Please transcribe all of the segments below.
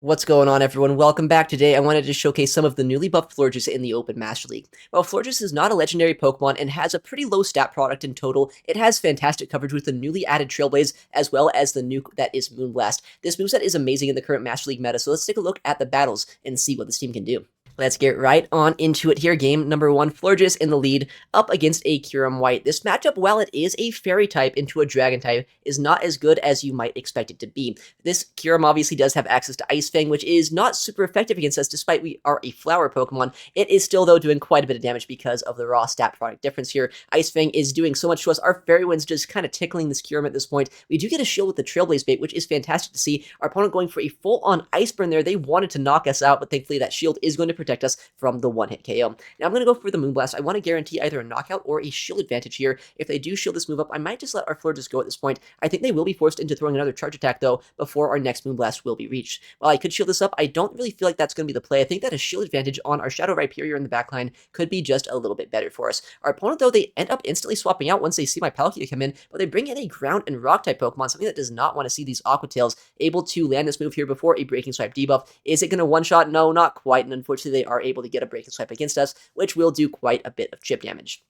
What's going on, everyone? Welcome back. Today, I wanted to showcase some of the newly buffed Florges in the Open Master League. While Florges is not a legendary Pokemon and has a pretty low stat product in total, it has fantastic coverage with the newly added Trailblaze, as well as the nuke that is Moonblast. This moveset is amazing in the current Master League meta, so let's take a look at the battles and see what this team can do. Let's get right on into it here. Game number 1, Florges in the lead, up against a Kyurem White. This matchup, while it is a Fairy type into a Dragon type, is not as good as you might expect it to be. This Kyurem obviously does have access to Ice Fang, which is not super effective against us, despite we are a Flower Pokemon. It is still, though, doing quite a bit of damage because of the raw stat product difference here. Ice Fang is doing so much to us. Our Fairy Wind's just kind of tickling this Kyurem at this point. We do get a shield with the Trailblaze bait, which is fantastic to see. Our opponent going for a full-on Ice Burn there. They wanted to knock us out, but thankfully that shield is going to protect us from the one-hit KO. Now I'm going to go for the Moonblast. I want to guarantee either a knockout or a shield advantage here. If they do shield this move up, I might just let our Florges go at this point. I think they will be forced into throwing another charge attack, though, before our next Moonblast will be reached. While I could shield this up, I don't really feel like that's going to be the play. I think that a shield advantage on our Shadow Rhyperior in the backline could be just a little bit better for us. Our opponent, though, they end up instantly swapping out once they see my Palkia come in, but they bring in a Ground and Rock-type Pokemon, something that does not want to see these Aqua Tails able to land this move here before a Breaking Swipe debuff. Is it going to one-shot? No, not quite, and unfortunately they are able to get a Breaking Swipe against us, which will do quite a bit of chip damage.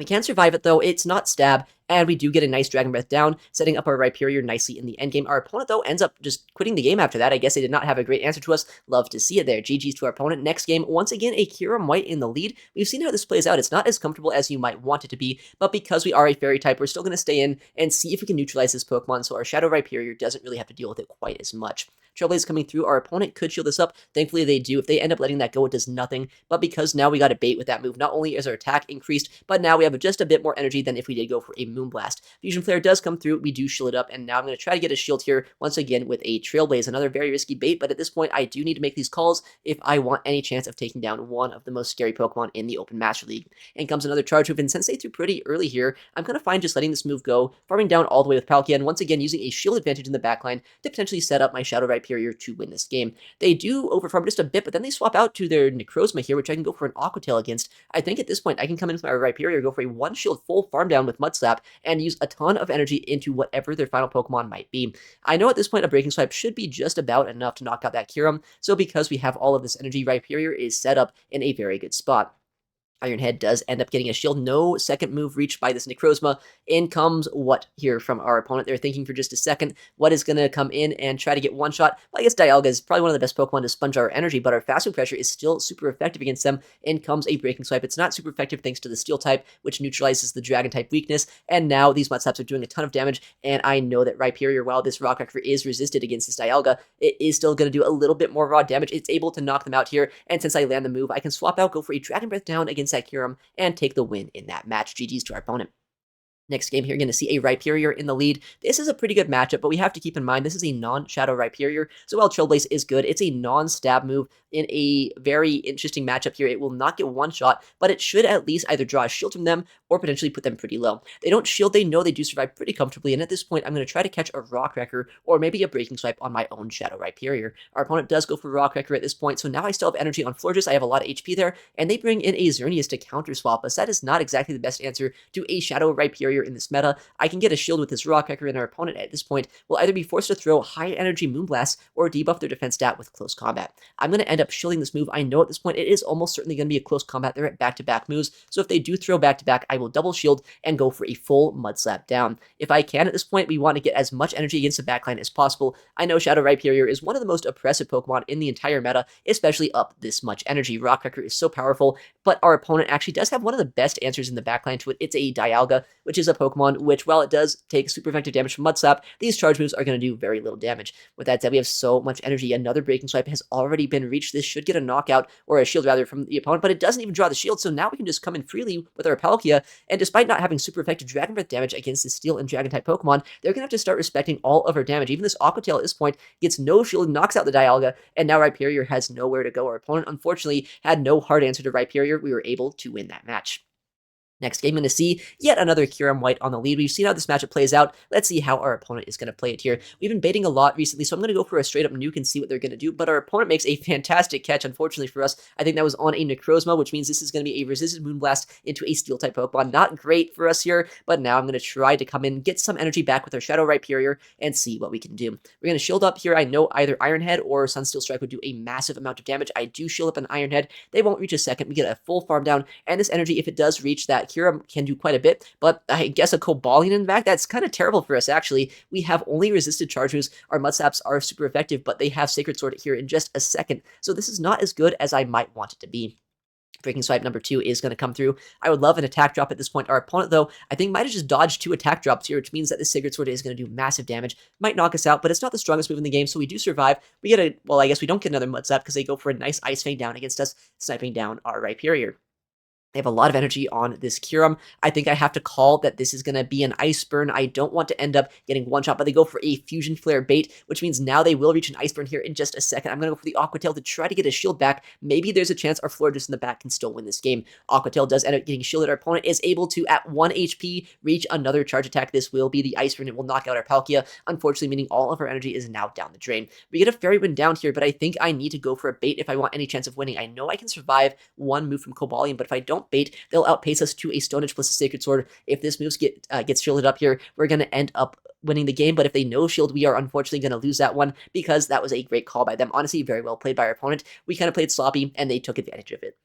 We can survive it, though. It's not stab, and we do get a nice Dragon Breath down, setting up our Rhyperior nicely in the endgame. Our opponent, though, ends up just quitting the game after that. I guess they did not have a great answer to us. Love to see it there. GG's to our opponent. Next game, once again, a Kyurem White in the lead. We've seen how this plays out. It's not as comfortable as you might want it to be, but because we are a Fairy type, we're still going to stay in and see if we can neutralize this Pokemon, so our Shadow Rhyperior doesn't really have to deal with it quite as much. Trailblaze coming through. Our opponent could shield this up. Thankfully, they do. If they end up letting that go, it does nothing. But because now we got a bait with that move, not only is our attack increased, but now we have just a bit more energy than if we did go for a Moonblast. Fusion Flare does come through. We do shield it up, and now I'm going to try to get a shield here once again with a Trailblaze. Another very risky bait, but at this point, I do need to make these calls if I want any chance of taking down one of the most scary Pokemon in the Open Master League. And comes another charge move, and since they threw pretty early here, I'm going to find just letting this move go, farming down all the way with Palkia, and once again using a shield advantage in the backline to potentially set up my Shadow Rhyperior to win this game. They do overfarm just a bit, but then they swap out to their Necrozma here, which I can go for an Aqua Tail against. I think at this point, I can come in with my Rhyperior, go for a one-shield full farm down with Mud Slap, and use a ton of energy into whatever their final Pokemon might be. I know at this point, a Breaking Swipe should be just about enough to knock out that Kyurem, so because we have all of this energy, Rhyperior is set up in a very good spot. Iron Head does end up getting a shield. No second move reached by this Necrozma. In comes what here from our opponent? They're thinking for just a second what is going to come in and try to get one shot. Well, I guess Dialga is probably one of the best Pokemon to sponge our energy, but our Fast Food Pressure is still super effective against them. In comes a Breaking Swipe. It's not super effective thanks to the Steel type, which neutralizes the Dragon type weakness. And now these Mud Slaps are doing a ton of damage. And I know that Rhyperior, while this Rock Wrecker is resisted against this Dialga, it is still going to do a little bit more raw damage. It's able to knock them out here. And since I land the move, I can swap out, go for a Dragon Breath down against that Kyurem, and take the win in that match. GG's to our opponent. Next game here, you're going to see a Rhyperior in the lead. This is a pretty good matchup, but we have to keep in mind this is a non-Shadow Rhyperior, so while Trailblaze is good, it's a non-stab move in a very interesting matchup here. It will not get one shot, but it should at least either draw a shield from them or potentially put them pretty low. They don't shield, they know they do survive pretty comfortably, and at this point, I'm going to try to catch a Rock Wrecker or maybe a Breaking Swipe on my own Shadow Rhyperior. Our opponent does go for Rock Wrecker at this point, so now I still have energy on Florges. I have a lot of HP there, and they bring in a Xerneas to counter swap us. That is not exactly the best answer to a Shadow Rhyperior in this meta. I can get a shield with this Rock Wrecker, and our opponent at this point will either be forced to throw high energy Moonblasts or debuff their defense stat with close combat. I'm going to end up shielding this move. I know at this point it is almost certainly going to be a close combat. They're at back-to-back moves, so if they do throw back-to-back, I will double shield and go for a full Mud Slap down. If I can at this point, we want to get as much energy against the backline as possible. I know Shadow Rhyperior is one of the most oppressive Pokemon in the entire meta, especially up this much energy. Rock Wrecker is so powerful, but our opponent actually does have one of the best answers in the backline to it. It's a Dialga, which is a Pokemon which, while it does take super effective damage from Mud Slap, these charge moves are going to do very little damage. With that said, we have so much energy. Another Breaking Swipe has already been reached. This should get a knockout, or a shield rather, from the opponent, but it doesn't even draw the shield, so now we can just come in freely with our Palkia, and despite not having super effective Dragon Breath damage against the Steel and Dragon type Pokemon, they're going to have to start respecting all of our damage. Even this Aqua Tail at this point gets no shield, knocks out the Dialga, and now Rhyperior has nowhere to go. Our opponent, unfortunately, had no hard answer to Rhyperior. We were able to win that match. Next game, going to see yet another Kyurem White on the lead. We've seen how this matchup plays out. Let's see how our opponent is going to play it here. We've been baiting a lot recently, so I'm going to go for a straight-up nuke and see what they're going to do. But our opponent makes a fantastic catch, unfortunately for us. I think that was on a Necrozma, which means this is going to be a resisted Moonblast into a Steel-type Pokemon. Not great for us here, but now I'm going to try to come in, get some energy back with our Shadow Rhyperior, and see what we can do. We're going to shield up here. I know either Iron Head or Sunsteel Strike would do a massive amount of damage. I do shield up an Iron Head. They won't reach a second. We get a full farm down, and this energy, if it does reach that, Kyurem can do quite a bit, but I guess a Cobalion in the back, that's kind of terrible for us, actually. We have only resisted charge moves. Our Mudsaps are super effective, but they have Sacred Sword here in just a second, so this is not as good as I might want it to be. Breaking Swipe number 2 is going to come through. I would love an attack drop at this point. Our opponent, though, I think might have just dodged 2 attack drops here, which means that this Sacred Sword is going to do massive damage. Might knock us out, but it's not the strongest move in the game, so we do survive. We get a, well, I guess we don't get another Mudsap because they go for a nice Ice Fang down against us, sniping down our Rhyperior. They have a lot of energy on this Kyurem. I think I have to call that this is going to be an Ice Burn. I don't want to end up getting one shot, but they go for a Fusion Flare bait, which means now they will reach an Ice Burn here in just a second. I'm going to go for the Aqua Tail to try to get a shield back. Maybe there's a chance our Florges in the back can still win this game. Aqua Tail does end up getting shielded. Our opponent is able to, at 1 HP, reach another charge attack. This will be the Ice Burn. It will knock out our Palkia, unfortunately, meaning all of our energy is now down the drain. We get a Fairy Wind down here, but I think I need to go for a bait if I want any chance of winning. I know I can survive one move from Cobalion, but if I don't bait, they'll outpace us to a Stone Edge plus a Sacred Sword. If this move gets shielded up here, we're going to end up winning the game, but if they no shield, we are unfortunately going to lose that one because that was a great call by them. Honestly, very well played by our opponent. We kind of played sloppy, and they took advantage of it.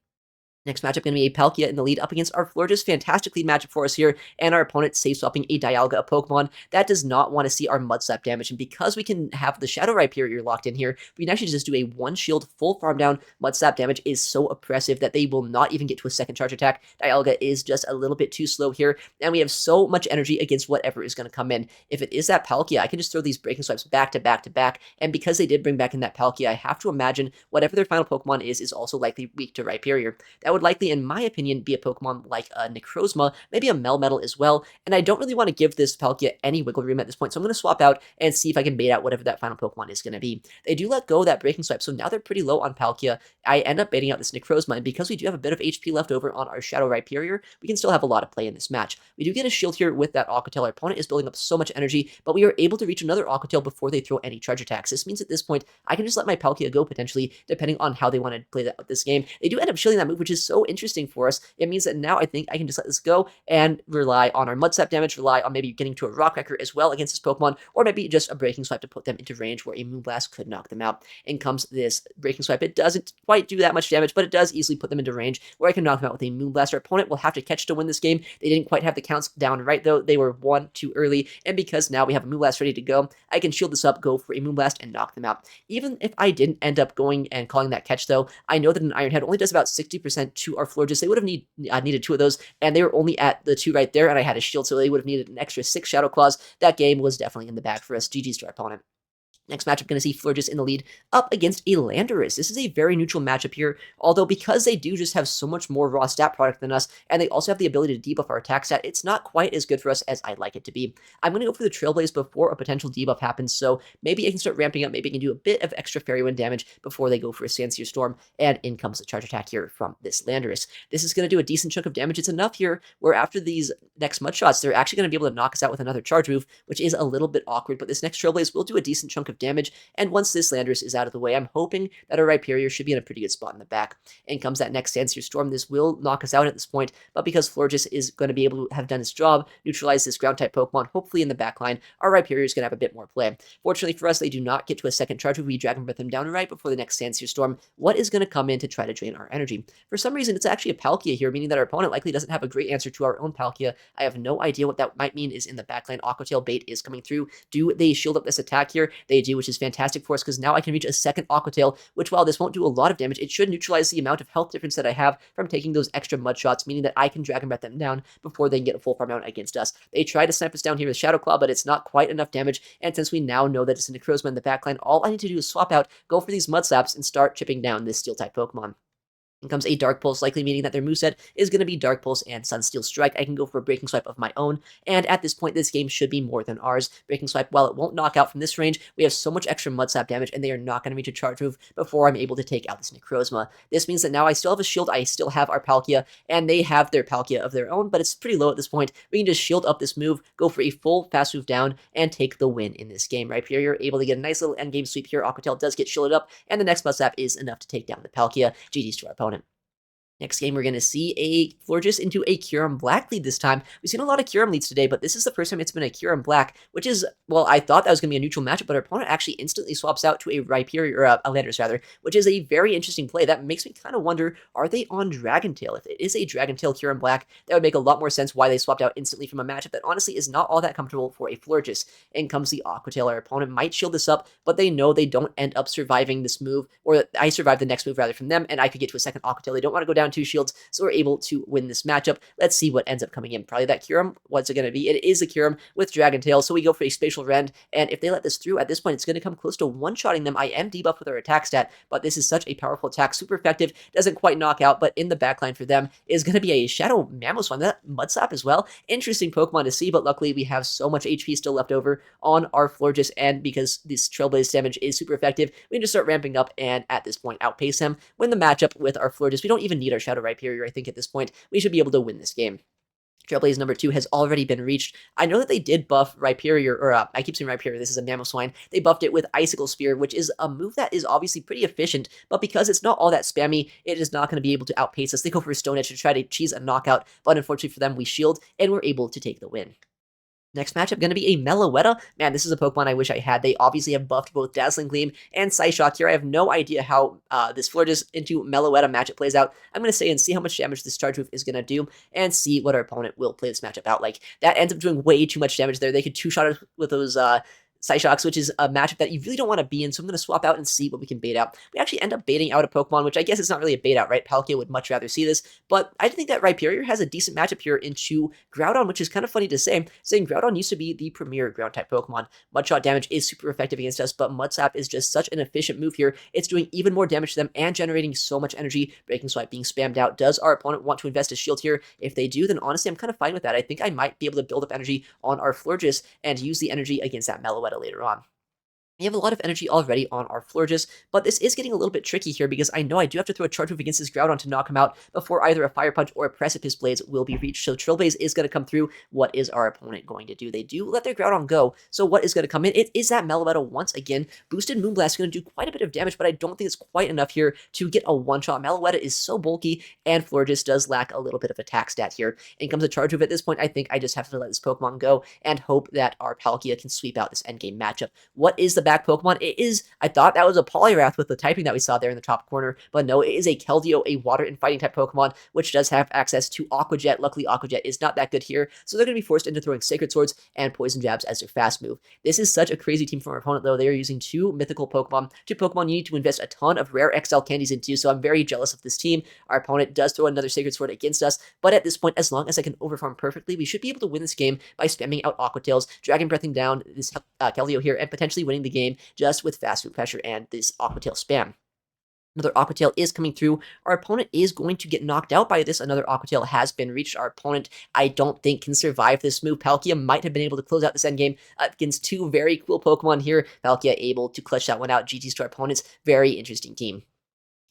Next matchup going to be a Palkia in the lead up against our Florges. Fantastic lead matchup for us here, and our opponent safe swapping a Dialga, a Pokemon that does not want to see our Mudslap damage, and because we can have the Shadow Rhyperior locked in here, we can actually just do a one shield full farm down. Mudslap damage is so oppressive that they will not even get to a second charge attack. Dialga is just a little bit too slow here, and we have so much energy against whatever is going to come in. If it is that Palkia, I can just throw these Breaking Swipes back to back to back, and because they did bring back in that Palkia, I have to imagine whatever their final Pokemon is also likely weak to Rhyperior. That would likely, in my opinion, be a Pokemon like a Necrozma, maybe a Melmetal as well, and I don't really want to give this Palkia any wiggle room at this point, so I'm going to swap out and see if I can bait out whatever that final Pokemon is going to be. They do let go of that Breaking Swipe, so now they're pretty low on Palkia. I end up baiting out this Necrozma, and because we do have a bit of HP left over on our Shadow Rhyperior, we can still have a lot of play in this match. We do get a shield here with that Aqua Tail. Our opponent is building up so much energy, but we are able to reach another Aqua Tail before they throw any charge attacks. This means at this point, I can just let my Palkia go potentially, depending on how they want to play this game. They do end up shielding that move, which is so interesting for us. It means that now I think I can just let this go and rely on our Mudslap damage, rely on maybe getting to a Rock Wrecker as well against this Pokemon, or maybe just a Breaking Swipe to put them into range where a Moonblast could knock them out. In comes this Breaking Swipe. It doesn't quite do that much damage, but it does easily put them into range where I can knock them out with a Moonblast. Our opponent will have to catch to win this game. They didn't quite have the counts down right, though. They were one too early, and because now we have a Moonblast ready to go, I can shield this up, go for a Moonblast, and knock them out. Even if I didn't end up going and calling that catch, though, I know that an Iron Head only does about 60% to our Florges. They would have needed 2 of those, and they were only at the 2 right there, and I had a shield, so they would have needed an extra 6 Shadow Claws. That game was definitely in the bag for us. GG's to our opponent. Next matchup, going to see Florges in the lead up against a Landorus. This is a very neutral matchup here, although because they do just have so much more raw stat product than us, and they also have the ability to debuff our attack stat, it's not quite as good for us as I'd like it to be. I'm going to go for the Trailblaze before a potential debuff happens, so maybe I can start ramping up, maybe I can do a bit of extra Fairy Wind damage before they go for a Sandsear Storm, and in comes the charge attack here from this Landorus. This is going to do a decent chunk of damage. It's enough here where after these next Mud Shots, they're actually going to be able to knock us out with another charge move, which is a little bit awkward, but this next Trailblaze will do a decent chunk of damage, and once this Landorus is out of the way, I'm hoping that our Rhyperior should be in a pretty good spot in the back. In comes that next Sandsear Storm. This will knock us out at this point, but because Florges is going to be able to have done its job, neutralize this Ground-type Pokemon, hopefully in the back line, our Rhyperior is going to have a bit more play. Fortunately for us, they do not get to a second charge move. We Dragon Breath them down right before the next Sandsear Storm. What is going to come in to try to drain our energy? For some reason, it's actually a Palkia here, meaning that our opponent likely doesn't have a great answer to our own Palkia. I have no idea what that might mean is in the backline. Aqua Tail bait is coming through. Do they shield up this attack here? They do, which is fantastic for us because now I can reach a second Aqua Tail, which while this won't do a lot of damage, it should neutralize the amount of health difference that I have from taking those extra Mud Shots, meaning that I can Dragon Breath them down before they can get a full farm down against us. They try to snipe us down here with Shadow Claw, but it's not quite enough damage, and since we now know that it's a Necrozma in the backline, all I need to do is swap out, go for these Mud Slaps, and start chipping down this Steel-type Pokemon. In comes a Dark Pulse, likely meaning that their moveset is going to be Dark Pulse and Sunsteel Strike. I can go for a Breaking Swipe of my own, and at this point, this game should be more than ours. Breaking Swipe, while it won't knock out from this range, we have so much extra Mud Slap damage, and they are not going to reach a charge move before I'm able to take out this Necrozma. This means that now I still have a shield, I still have our Palkia, and they have their Palkia of their own, but it's pretty low at this point. We can just shield up this move, go for a full fast move down, and take the win in this game. Rhyperior able to get a nice little endgame sweep here. Aquatail does get shielded up, and the next Mud Slap is enough to take down the Palkia. GG's to our opponent. Next game, we're going to see a Florges into a Kyurem Black lead this time. We've seen a lot of Kyurem leads today, but this is the first time it's been a Kyurem Black, which is, well, I thought that was going to be a neutral matchup, but our opponent actually instantly swaps out to a Rhyperior, or a Landorus rather, which is a very interesting play. That makes me kind of wonder, are they on Dragon Tail? If it is a Dragon Tail Kyurem Black, that would make a lot more sense why they swapped out instantly from a matchup that honestly is not all that comfortable for a Florges. In comes the Aquatail. Our opponent might shield this up, but they know they don't end up surviving this move, or I survive the next move rather from them, and I could get to a second Aquatail. They don't want to go down 2 shields, so we're able to win this matchup. Let's see what ends up coming in. Probably that Kyurem. What's it going to be? It is a Kyurem with Dragon Tail, so we go for a Spatial Rend, and if they let this through, at this point, it's going to come close to one-shotting them. I am debuffed with our attack stat, but this is such a powerful attack. Super effective. Doesn't quite knock out, but in the backline for them is going to be a Shadow Mamoswine. That Mud Slap as well. Interesting Pokemon to see, but luckily we have so much HP still left over on our Florges, and because this Trailblaze damage is super effective, we can just start ramping up and at this point outpace him. Win the matchup with our Florges. We don't even need our Shadow Rhyperior. I think at this point we should be able to win this game. Trailblaze number 2 has already been reached. I know that they did buff Rhyperior, or I keep saying Rhyperior, this is a Mamoswine. They buffed it with Icicle Spear, which is a move that is obviously pretty efficient, but because it's not all that spammy, it is not going to be able to outpace us. They go for a Stone Edge to try to cheese a knockout, but unfortunately for them, we shield, and we're able to take the win. Next matchup going to be a Meloetta. Man, this is a Pokemon I wish I had. They obviously have buffed both Dazzling Gleam and Psyshock here. I have no idea how this Florges into Meloetta matchup plays out. I'm going to say and see how much damage this charge move is going to do and see what our opponent will play this matchup out like. That ends up doing way too much damage there. They could two-shot it with those Psyshocks, which is a matchup that you really don't want to be in, so I'm going to swap out and see what we can bait out. We actually end up baiting out a Pokemon, which I guess is not really a bait out, right? Palkia would much rather see this, but I think that Rhyperior has a decent matchup here into Groudon, which is kind of funny to say, saying Groudon used to be the premier ground-type Pokemon. Mudshot damage is super effective against us, but Mud Slap is just such an efficient move here. It's doing even more damage to them and generating so much energy. Breaking Swipe being spammed out. Does our opponent want to invest a shield here? If they do, then honestly, I'm kind of fine with that. I think I might be able to build up energy on our Florges and use the energy against that Meloetta later on. We have a lot of energy already on our Florges, but this is getting a little bit tricky here because I know I do have to throw a charge move against this Groudon to knock him out before either a Fire Punch or a Precipice Blades will be reached. So Trailblaze is going to come through. What is our opponent going to do? They do let their Groudon go, so what is going to come in? It is that Meloetta once again. Boosted Moonblast is going to do quite a bit of damage, but I don't think it's quite enough here to get a one-shot. Meloetta is so bulky, and Florges does lack a little bit of attack stat here. In comes a charge move at this point. I think I just have to let this Pokemon go and hope that our Palkia can sweep out this endgame matchup. What is the back Pokemon? It is, I thought that was a Poliwrath with the typing that we saw there in the top corner, but no, it is a Keldeo, a water and fighting type Pokemon, which does have access to Aqua Jet. Luckily, Aqua Jet is not that good here, so they're going to be forced into throwing Sacred Swords and Poison Jabs as their fast move. This is such a crazy team from our opponent, though. They are using 2 mythical Pokemon, 2 Pokemon you need to invest a ton of rare XL candies into, so I'm very jealous of this team. Our opponent does throw another Sacred Sword against us, but at this point, as long as I can overfarm perfectly, we should be able to win this game by spamming out Aqua Tails, Dragon Breathing down this Keldeo here, and potentially winning the game just with fast food pressure and this Aqua Tail spam. Another Aqua Tail is coming through. Our opponent is going to get knocked out by this. Another Aqua Tail has been reached. Our opponent, I don't think, can survive this move. Palkia might have been able to close out this endgame against 2 very cool Pokemon here. Palkia able to clutch that one out. GG's to our opponents. Very interesting team.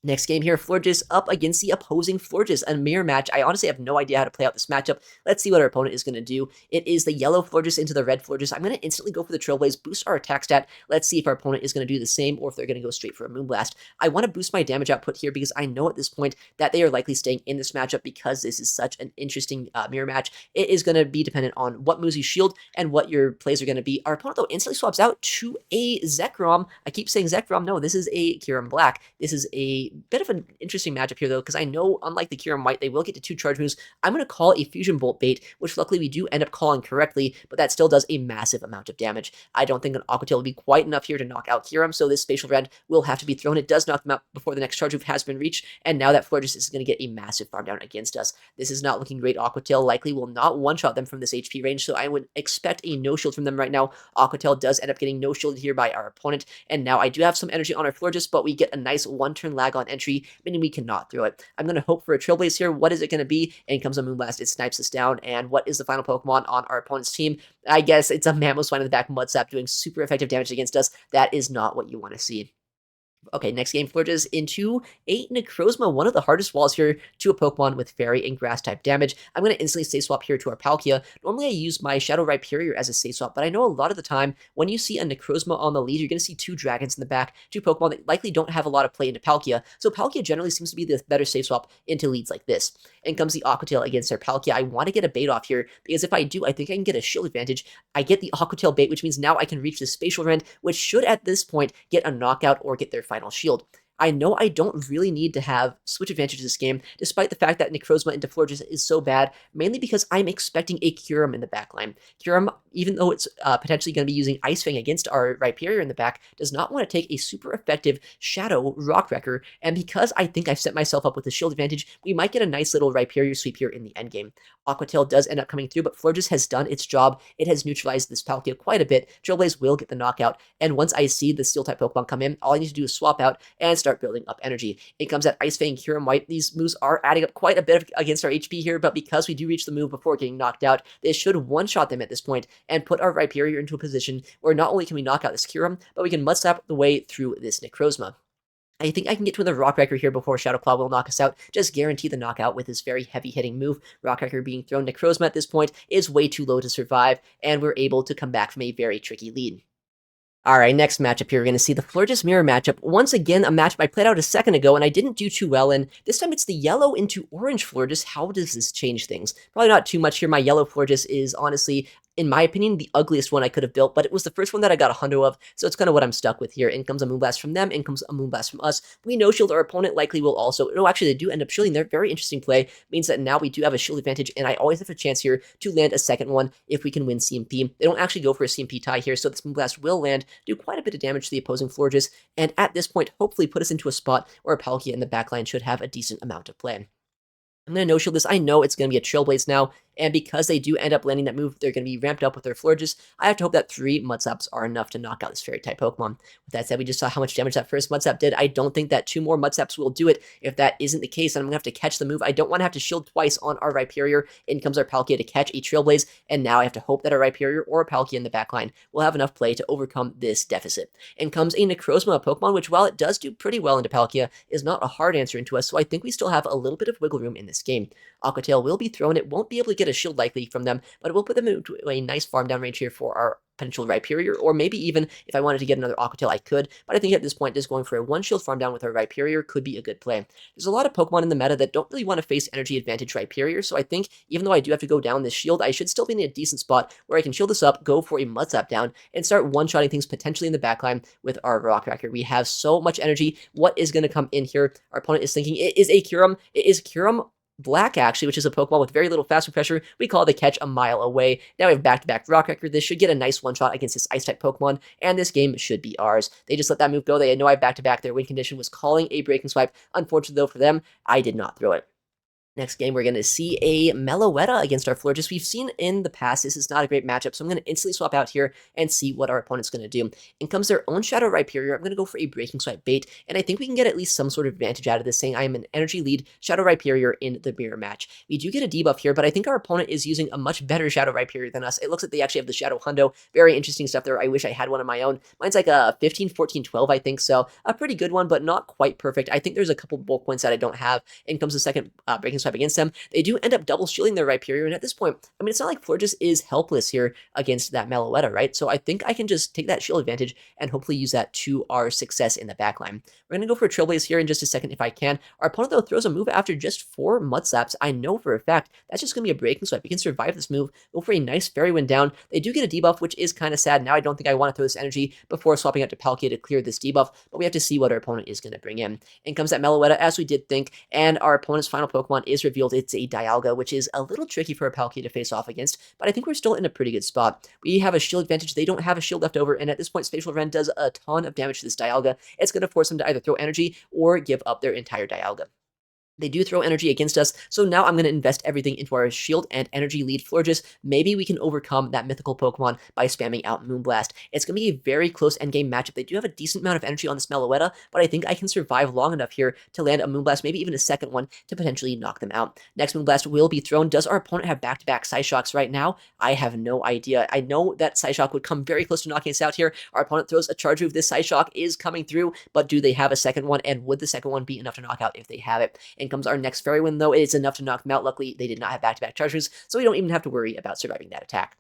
Next game here, Florges up against the opposing Florges, a mirror match. I honestly have no idea how to play out this matchup. Let's see what our opponent is going to do. It is the yellow Florges into the red Florges. I'm going to instantly go for the Trailblaze, boost our attack stat. Let's see if our opponent is going to do the same or if they're going to go straight for a Moonblast. I want to boost my damage output here because I know at this point that they are likely staying in this matchup because this is such an interesting mirror match. It is going to be dependent on what moves you shield and what your plays are going to be. Our opponent, though, instantly swaps out to a Zekrom. I keep saying Zekrom. No, this is a Kyurem Black. This is a bit of an interesting matchup here, though, because I know, unlike the Kyurem White, they will get to 2 charge moves. I'm going to call a Fusion Bolt bait, which luckily we do end up calling correctly, but that still does a massive amount of damage. I don't think an Aqua Tail will be quite enough here to knock out Kyurem, so this Spatial Rend will have to be thrown. It does knock them out before the next charge move has been reached, and now that Florges is going to get a massive farm down against us. This is not looking great. Aqua Tail likely will not one-shot them from this HP range, so I would expect a no-shield from them right now. Aqua Tail does end up getting no-shielded here by our opponent, and now I do have some energy on our Florges, but we get a nice 1-turn lag on on entry, meaning we cannot throw it. I'm going to hope for a Trailblaze here. What is it going to be? In comes a Moonblast. It snipes us down. And what is the final Pokemon on our opponent's team? I guess it's a Mamoswine in the back, Mudsap, doing super effective damage against us. That is not what you want to see. Okay, next game, Florges into a Necrozma, one of the hardest walls here to a Pokemon with Fairy and Grass-type damage. I'm going to instantly Stay Swap here to our Palkia. Normally I use my Shadow Rhyperior as a Stay Swap, but I know a lot of the time when you see a Necrozma on the lead, you're going to see two Dragons in the back, two Pokemon that likely don't have a lot of play into Palkia, so Palkia generally seems to be the better Stay Swap into leads like this. And comes the Aqua Tail against our Palkia. I want to get a bait off here, because if I do, I think I can get a shield advantage. I get the Aqua Tail bait, which means now I can reach the Spatial Rend, which should at this point get a knockout or get their final shield. I know I don't really need to have switch advantage this game, despite the fact that Necrozma into Florges is so bad, mainly because I'm expecting a Kyurem in the backline. Kyurem, even though it's potentially going to be using Ice Fang against our Rhyperior in the back, does not want to take a super effective Shadow Rock Wrecker, and because I think I've set myself up with a shield advantage, we might get a nice little Rhyperior sweep here in the endgame. Aqua Tail does end up coming through, but Florges has done its job. It has neutralized this Palkia quite a bit. Trailblaze will get the knockout, and once I see the Steel-type Pokemon come in, all I need to do is swap out and start building up energy. It comes at Ice Fang, Kyurem White. These moves are adding up quite a bit against our HP here, but because we do reach the move before getting knocked out, this should one-shot them at this point and put our Rhyperior into a position where not only can we knock out this Kyurem, but we can Mudslap the way through this Necrozma. I think I can get to another Rock Wrecker here before Shadow Claw will knock us out. Just guarantee the knockout with this very heavy-hitting move. Rock Wrecker being thrown. Necrozma at this point is way too low to survive, and we're able to come back from a very tricky lead. Alright, next matchup here, we're going to see the Florges Mirror matchup. Once again, a matchup I played out a second ago, and I didn't do too well in. This time it's the yellow into orange Florges. How does this change things? Probably not too much here. My yellow Florges is honestly, in my opinion, the ugliest one I could have built, but it was the first one that I got a hundo of, so it's kind of what I'm stuck with here. In comes a Moonblast from them, in comes a Moonblast from us. We no-shield, our opponent likely will also, no, actually they do end up shielding. Their very interesting play means that now we do have a shield advantage, and I always have a chance here to land a second one if we can win CMP. They don't actually go for a CMP tie here, so this Moonblast will land, do quite a bit of damage to the opposing Florges, and at this point, hopefully put us into a spot where a Palkia in the backline should have a decent amount of play. I'm going to no-shield this. I know it's going to be a Trailblaze now, and because they do end up landing that move, they're going to be ramped up with their Florges. I have to hope that 3 Mudslaps are enough to knock out this Fairy-type Pokemon. With that said, we just saw how much damage that first Mudslap did. I don't think that 2 more Mudslaps will do it. If that isn't the case, then I'm going to have to catch the move. I don't want to have to shield twice on our Rhyperior. In comes our Palkia to catch a Trailblaze, and now I have to hope that our Rhyperior or a Palkia in the backline will have enough play to overcome this deficit. In comes a Necrozma, a Pokemon which, while it does do pretty well into Palkia, is not a hard answer into us, so I think we still have a little bit of wiggle room in this game. Aqua Tail will be thrown. It won't be able to get a shield likely from them, but it will put them into a nice farm down range here for our potential Rhyperior, or maybe even if I wanted to get another Aqua Tail, I could, but I think at this point, just going for a 1-shield farm down with our Rhyperior could be a good play. There's a lot of Pokemon in the meta that don't really want to face energy advantage Rhyperior, so I think even though I do have to go down this shield, I should still be in a decent spot where I can shield this up, go for a Mudslap down, and start one-shotting things potentially in the backline with our Rock Wrecker. We have so much energy. What is going to come in here? Our opponent is thinking it is a Kyurem. It is Kyurem Black, actually, which is a Pokemon with very little faster pressure. We call the catch a mile away. Now we have back-to-back Rock Wrecker. This should get a nice one-shot against this Ice-type Pokemon, and this game should be ours. They just let that move go. They know I have back-to-back. Their win condition was calling a Breaking Swipe. Unfortunately, though, for them, I did not throw it. Next game, we're going to see a Meloetta against our Florges. We've seen in the past, this is not a great matchup, so I'm going to instantly swap out here and see what our opponent's going to do. In comes their own Shadow Rhyperior. I'm going to go for a Breaking Swipe bait, and I think we can get at least some sort of advantage out of this, saying I am an energy lead Shadow Rhyperior in the mirror match. We do get a debuff here, but I think our opponent is using a much better Shadow Rhyperior than us. It looks like they actually have the Shadow Hundo. Very interesting stuff there. I wish I had one of my own. Mine's like a 15, 14, 12, I think, so a pretty good one, but not quite perfect. I think there's a couple bulk points that I don't have. In comes the second Breaking Swipe against them. They do end up double shielding their Rhyperior, and at this point, I mean, it's not like Florges is helpless here against that Meloetta, right? So I think I can just take that shield advantage and hopefully use that to our success in the backline. We're going to go for a Trailblaze here in just a second if I can. Our opponent, though, throws a move after just 4 Mudslaps. I know for a fact that's just going to be a Breaking Swipe. We can survive this move, go for a nice Fairy Wind down. They do get a debuff, which is kind of sad. Now I don't think I want to throw this energy before swapping out to Palkia to clear this debuff, but we have to see what our opponent is going to bring in. In comes that Meloetta, as we did think, and our opponent's final Pokemon is revealed. It's a Dialga, which is a little tricky for a Palkia to face off against, but I think we're still in a pretty good spot. We have a shield advantage. They don't have a shield left over, and at this point, Spatial Rend does a ton of damage to this Dialga. It's going to force them to either throw energy or give up their entire Dialga. They do throw energy against us, so now I'm going to invest everything into our shield and energy lead Florges. Maybe we can overcome that mythical Pokemon by spamming out Moonblast. It's going to be a very close endgame matchup. They do have a decent amount of energy on this Meloetta, but I think I can survive long enough here to land a Moonblast, maybe even a second one, to potentially knock them out. Next Moonblast will be thrown. Does our opponent have back-to-back Psyshocks right now? I have no idea. I know that Psyshock would come very close to knocking us out here. Our opponent throws a charge move. This Psyshock is coming through, but do they have a second one? And would the second one be enough to knock out if they have it? In comes our next Fairy Wind, though. It is enough to knock them out. Luckily, they did not have back-to-back charges, so we don't even have to worry about surviving that attack.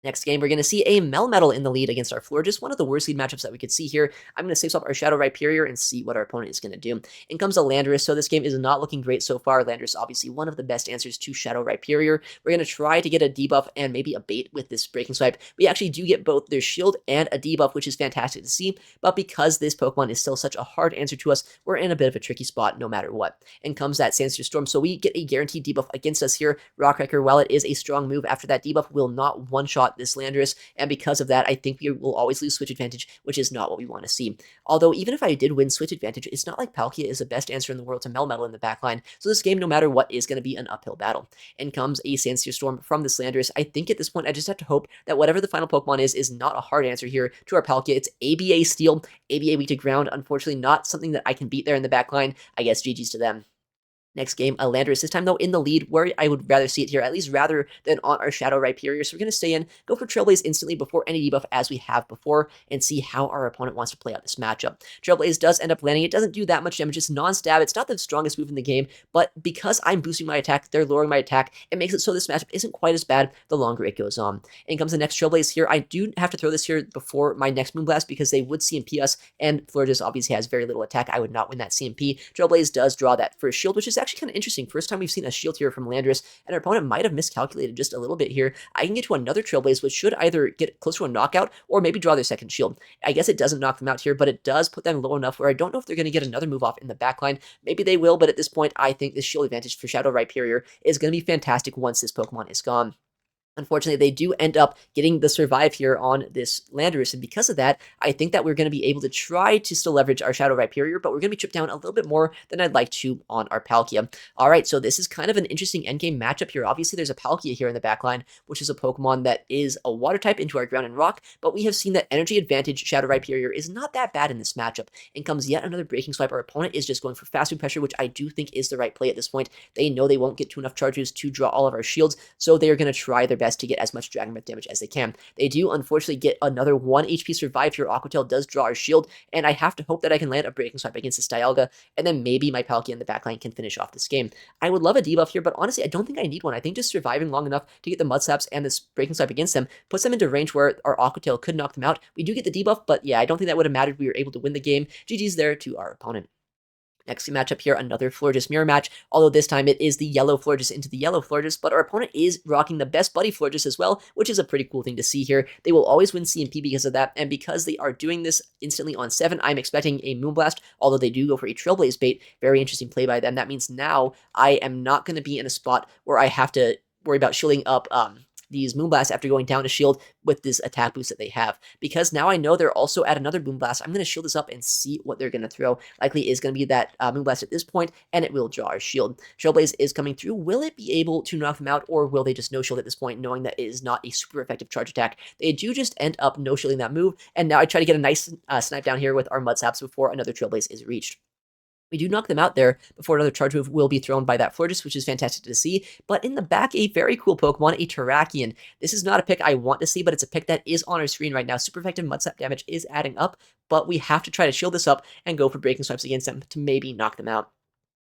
Next game, we're going to see a Melmetal in the lead against our Florges, one of the worst lead matchups that we could see here. I'm going to save up our Shadow Rhyperior and see what our opponent is going to do. In comes a Landorus, so this game is not looking great so far. Landorus, obviously one of the best answers to Shadow Rhyperior. We're going to try to get a debuff and maybe a bait with this Breaking Swipe. We actually do get both their shield and a debuff, which is fantastic to see, but because this Pokemon is still such a hard answer to us, we're in a bit of a tricky spot no matter what. In comes that Sandstorm Storm, so we get a guaranteed debuff against us here. Rockcracker, while it is a strong move after that debuff, will not one-shot this Landorus, and because of that, I think we will always lose Switch Advantage, which is not what we want to see. Although, even if I did win Switch Advantage, it's not like Palkia is the best answer in the world to Melmetal in the backline, so this game, no matter what, is going to be an uphill battle. In comes a Sandstorm Storm from this Landorus. I think at this point, I just have to hope that whatever the final Pokemon is not a hard answer here to our Palkia. It's ABA Steel, ABA weak to ground. Unfortunately, not something that I can beat there in the backline. I guess GG's to them. Next game, a Landorus, this time though in the lead, where I would rather see it here, at least rather than on our Shadow Rhyperior. So we're going to stay in, go for Trailblaze instantly before any debuff as we have before, and see how our opponent wants to play out this matchup. Trailblaze does end up landing. It doesn't do that much damage. It's non-stab. It's not the strongest move in the game, but because I'm boosting my attack, they're lowering my attack. It makes it so this matchup isn't quite as bad the longer it goes on. In comes the next Trailblaze here. I do have to throw this here before my next Moonblast because they would CMP us, and Florges obviously has very little attack. I would not win that CMP. Trailblaze does draw that first shield, which is actually kind of interesting. First time we've seen a shield here from Landorus, and our opponent might have miscalculated just a little bit here. I can get to another Trailblaze, which should either get close to a knockout or maybe draw their second shield. I guess it doesn't knock them out here, but it does put them low enough where I don't know if they're going to get another move off in the backline. Maybe they will, but at this point, I think this shield advantage for Shadow Rhyperior is going to be fantastic once this Pokemon is gone. Unfortunately, they do end up getting the survive here on this Landorus, and because of that, I think that we're going to be able to try to still leverage our Shadow Rhyperior, but we're going to be chipped down a little bit more than I'd like to on our Palkia. Alright, so this is kind of an interesting endgame matchup here. Obviously, there's a Palkia here in the backline, which is a Pokemon that is a Water type into our Ground and Rock, but we have seen that Energy Advantage Shadow Rhyperior is not that bad in this matchup. And comes yet another Breaking Swipe. Our opponent is just going for Fast Food Pressure, which I do think is the right play at this point. They know they won't get to enough charges to draw all of our shields, so they are going to try their best to get as much Dragon Breath damage as they can. They do unfortunately get another 1 HP survive here. Aqua Tail does draw our shield, and I have to hope that I can land a Breaking Swipe against this Dialga, and then maybe my Palkia in the backline can finish off this game. I would love a debuff here, but honestly, I don't think I need one. I think just surviving long enough to get the Mud Slaps and this Breaking Swipe against them puts them into range where our Aqua Tail could knock them out. We do get the debuff, but yeah, I don't think that would have mattered. We were able to win the game. GG's there to our opponent. Next matchup here, another Florges mirror match, although this time it is the yellow Florges into the yellow Florges, but our opponent is rocking the best buddy Florges as well, which is a pretty cool thing to see here. They will always win CMP because of that, and because they are doing this instantly on 7, I'm expecting a Moonblast, although they do go for a Trailblaze bait. Very interesting play by them. That means now I am not going to be in a spot where I have to worry about shielding up these Moonblasts after going down to shield with this attack boost that they have. Because now I know they're also at another Moonblast, I'm going to shield this up and see what they're going to throw. Likely is going to be that Moonblast at this point, and it will draw our shield. Trailblaze is coming through. Will it be able to knock them out, or will they just no-shield at this point, knowing that it is not a super effective charge attack? They do just end up no-shielding that move, and now I try to get a nice snipe down here with our Mud Slaps before another Trailblaze is reached. We do knock them out there before another charge move will be thrown by that Florges, which is fantastic to see. But in the back, a very cool Pokemon, a Terrakion. This is not a pick I want to see, but it's a pick that is on our screen right now. Super effective Mud Slap damage is adding up, but we have to try to shield this up and go for Breaking Swipes against them to maybe knock them out.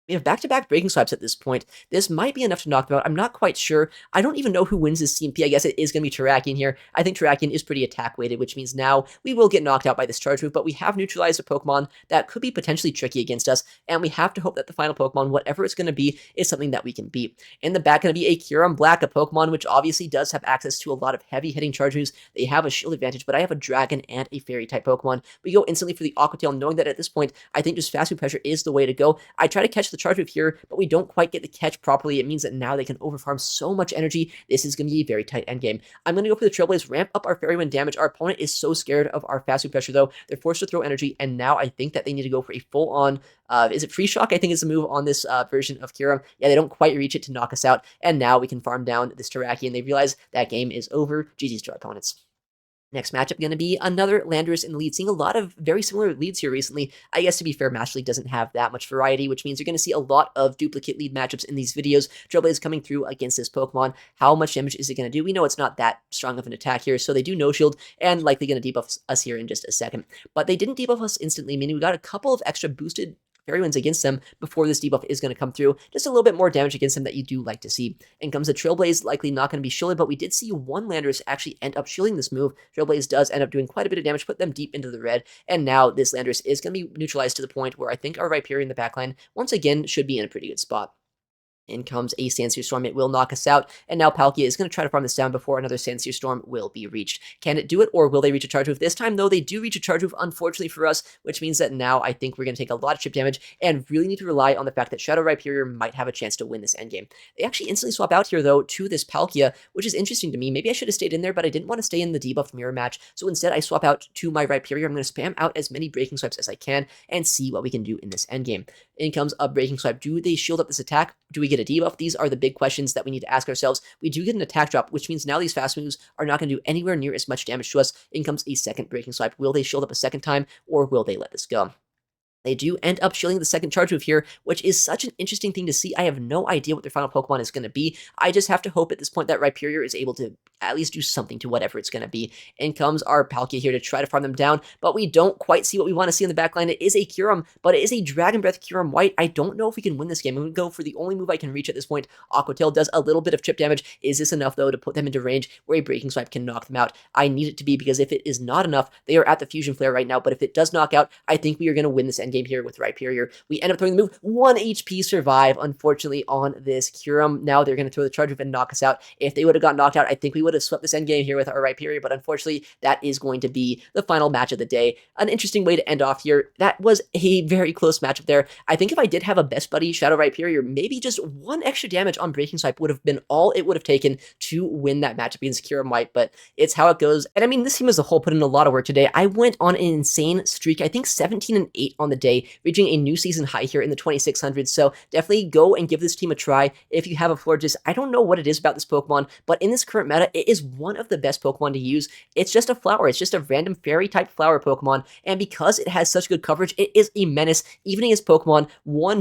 We have back-to-back Breaking Swipes at this point. This might be enough to knock them out. I'm not quite sure. I don't even know who wins this CMP. I guess it is going to be Terrakion here. I think Terrakion is pretty attack-weighted, which means now we will get knocked out by this charge move, but we have neutralized a Pokemon that could be potentially tricky against us, and we have to hope that the final Pokemon, whatever it's going to be, is something that we can beat. In the back, going to be a Kyurem Black, a Pokemon which obviously does have access to a lot of heavy-hitting charge moves. They have a shield advantage, but I have a Dragon and a Fairy-type Pokemon. We go instantly for the Aqua Tail, knowing that at this point, I think just Fast Food Pressure is the way to go. I try to catch the charge move here, but we don't quite get the catch properly. It means that now they can overfarm so much energy. This is going to be a very tight endgame. I'm going to go for the Trailblaze, ramp up our Fairy Wind damage. Our opponent is so scared of our fast move pressure, though. They're forced to throw energy, and now I think that they need to go for a full-on, is it Free Shock? I think is the move on this version of Kyurem. Yeah, they don't quite reach it to knock us out, and now we can farm down this Teraki, and they realize that game is over. GG's to our opponents. Next matchup going to be another Landorus in the lead. Seeing a lot of very similar leads here recently. I guess to be fair, Master League doesn't have that much variety, which means you're going to see a lot of duplicate lead matchups in these videos. Trailblaze coming through against this Pokemon. How much damage is it going to do? We know it's not that strong of an attack here, so they do no shield and likely going to debuff us here in just a second. But they didn't debuff us instantly, meaning we got a couple of extra boosted Fairy Winds against them before this debuff is going to come through. Just a little bit more damage against them that you do like to see. In comes the Trailblaze, likely not going to be shielded, but we did see one Landorus actually end up shielding this move. Trailblaze does end up doing quite a bit of damage, put them deep into the red, and now this Landorus is going to be neutralized to the point where I think our Rhyperior in the backline, once again, should be in a pretty good spot. In comes a Sandsear Storm. It will knock us out, and now Palkia is going to try to farm this down before another Sandsear Storm will be reached. Can it do it, or will they reach a charge move? This time, though, they do reach a charge move, unfortunately for us, which means that now I think we're going to take a lot of chip damage and really need to rely on the fact that Shadow Rhyperior might have a chance to win this endgame. They actually instantly swap out here, though, to this Palkia, which is interesting to me. Maybe I should have stayed in there, but I didn't want to stay in the debuffed mirror match, so instead I swap out to my Rhyperior. I'm going to spam out as many Breaking Swipes as I can and see what we can do in this endgame. In comes a Breaking Swipe. Do they shield up this attack? Do we get a debuff? These are the big questions that we need to ask ourselves. We do get an attack drop, which means now these fast moves are not going to do anywhere near as much damage to us. In comes a second Breaking Swipe. Will they shield up a second time, or will they let this go? They do end up shielding the second charge move here, which is such an interesting thing to see. I have no idea what their final Pokemon is going to be. I just have to hope at this point that Rhyperior is able to at least do something to whatever it's going to be. In comes our Palkia here to try to farm them down, but we don't quite see what we want to see in the backline. It is a Kyurem, but it is a Dragon Breath Kyurem White. I don't know if we can win this game. I'm going to go for the only move I can reach at this point. Aqua Tail does a little bit of chip damage. Is this enough, though, to put them into range where a Breaking Swipe can knock them out? I need it to be, because if it is not enough, they are at the Fusion Flare right now, but if it does knock out, I think we are going to win this endgame here with Rhyperior. We end up throwing the move. 1 HP survive, unfortunately, on this Kyurem. Now they're going to throw the charge move and knock us out. If they would have got knocked out, I think we would have swept this endgame here with our Rhyperior, but unfortunately, that is going to be the final match of the day. An interesting way to end off here. That was a very close matchup there. I think if I did have a best buddy, Shadow Rhyperior, maybe just 1 extra damage on Breaking Swipe would have been all it would have taken to win that matchup against Kyurem White, but it's how it goes. And I mean, this team as a whole put in a lot of work today. I went on an insane streak, I think 17-8 on the day, reaching a new season high here in the 2600s, so definitely go and give this team a try if you have a Florges. I don't know what it is about this Pokemon, but in this current meta, it is one of the best Pokemon to use. It's just a flower. It's just a random fairy-type flower Pokemon, and because it has such good coverage, it is a menace. Even against Pokemon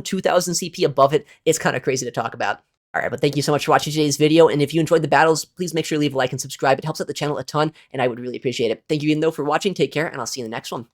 2000 CP above it, it's kind of crazy to talk about. Alright, but thank you so much for watching today's video, and if you enjoyed the battles, please make sure to leave a like and subscribe. It helps out the channel a ton, and I would really appreciate it. Thank you again, though, for watching. Take care, and I'll see you in the next one.